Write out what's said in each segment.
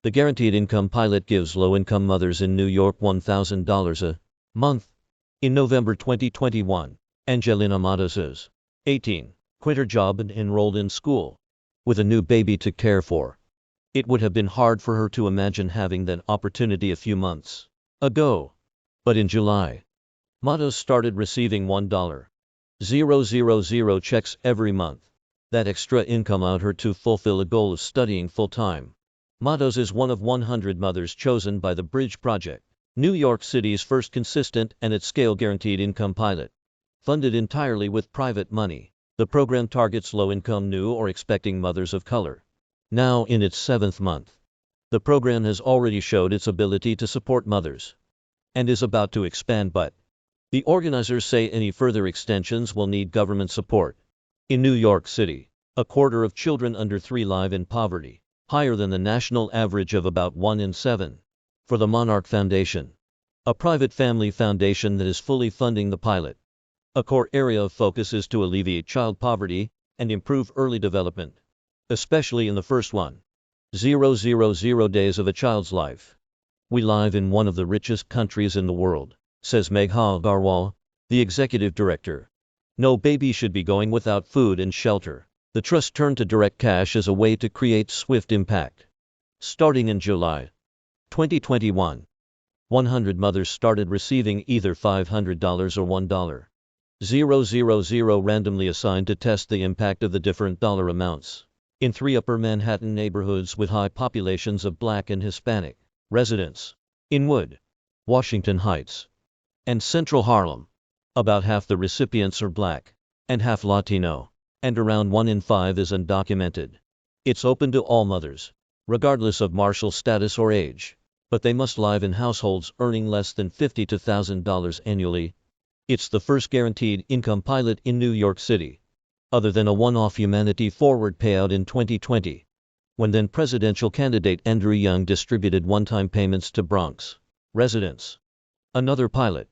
The guaranteed income pilot gives low-income mothers in New York $1,000 a month. In November 2021, Angelina Matos, 18, quit her job and enrolled in school. With a new baby to care for, it would have been hard for her to imagine having that opportunity a few months ago. But in July, Matos started receiving $1,000 checks every month. That extra income allowed her to fulfill a goal of studying full-time. Matos is one of 100 mothers chosen by the Bridge Project, New York City's first consistent and at-scale guaranteed income pilot. Funded entirely with private money, the program targets low-income new or expecting mothers of color. Now in its 7th month, the program has already showed its ability to support mothers and is about to expand, but the organizers say any further extensions will need government support. In New York City, a quarter of children under 3 live in poverty, higher than the national average of about 1 in 7. For the Monarch Foundation, a private family foundation that is fully funding the pilot, a core area of focus is to alleviate child poverty and improve early development, especially in the first 1,000 days of a child's life. We live in one of the richest countries in the world, says Matos Agarwal, the executive director. No baby should be going without food and shelter. The trust turned to direct cash as a way to create swift impact. Starting in July 2021, 100 mothers started receiving either $500 or $1,000 randomly assigned to test the impact of the different dollar amounts. In 3 Upper Manhattan neighborhoods with high populations of Black and Hispanic residents, Inwood, Washington Heights, and Central Harlem, about half the recipients are Black and half Latino, and around 1 in 5 is undocumented. It's open to all mothers, regardless of marital status or age, but they must live in households earning less than $50,000 to $1,000 annually. It's the first guaranteed income pilot in New York City, other than a one-off Humanity Forward payout in 2020, when then presidential candidate Andrew Young distributed one-time payments to Bronx residents. Another pilot,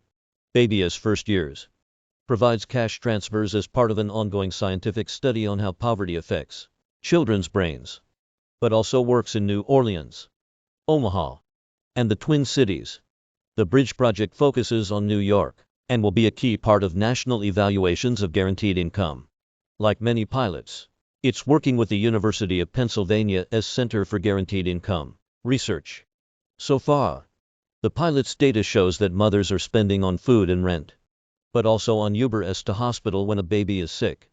Baby as First Years, provides cash transfers as part of an ongoing scientific study on how poverty affects children's brains, but also works in New Orleans, Omaha, and the Twin Cities. The Bridge Project focuses on New York and will be a key part of national evaluations of guaranteed income. Like many pilots, it's working with the University of Pennsylvania's Center for Guaranteed Income research. So far, the pilot's data shows that mothers are spending on food and rent, but also on Ubers to hospital when a baby is sick,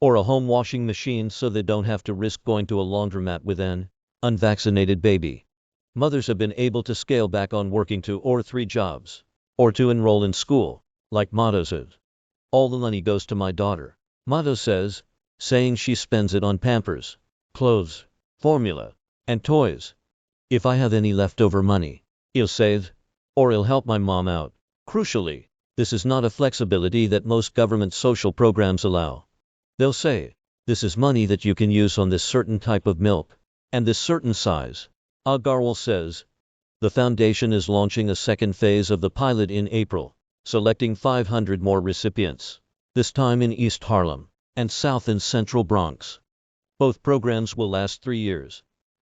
or a home washing machine so they don't have to risk going to a laundromat with an unvaccinated baby. Mothers have been able to scale back on working 2 or 3 jobs, or to enroll in school, like Matos said. All the money goes to my daughter, Matos says, saying she spends it on Pampers, clothes, formula, and toys. If I have any leftover money, I'll save, or I'll help my mom out. Crucially, this is not a flexibility that most government social programs allow. They'll say, this is money that you can use on this certain type of milk, and this certain size. Agarwal says, the foundation is launching a second phase of the pilot in April, selecting 500 more recipients, this time in East Harlem and South and Central Bronx. Both programs will last 3 years.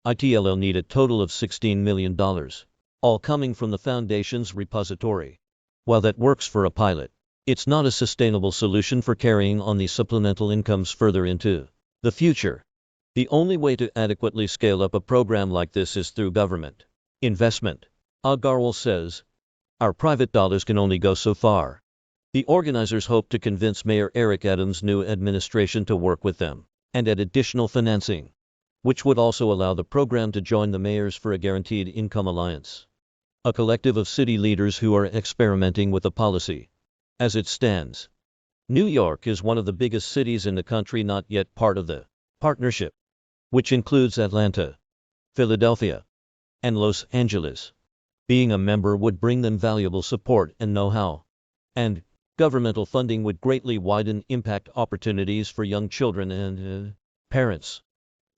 It'll need a total of $16 million, all coming from the foundation's repository. While that works for a pilot, it's not a sustainable solution for carrying on these supplemental incomes further into the future. The only way to adequately scale up a program like this is through government investment. Agarwal says, our private dollars can only go so far. The organizers hope to convince Mayor Eric Adams' new administration to work with them and add additional financing, which would also allow the program to join the Mayors for a Guaranteed Income Alliance, a collective of city leaders who are experimenting with the policy. As it stands, New York is one of the biggest cities in the country not yet part of the partnership, which includes Atlanta, Philadelphia, and Los Angeles. Being a member would bring them valuable support and know-how, and governmental funding would greatly widen impact opportunities for young children and parents.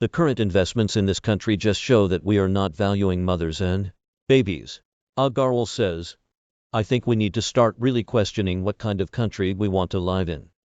The current investments in this country just show that we are not valuing mothers and babies. Agarwal says, I think we need to start really questioning what kind of country we want to live in.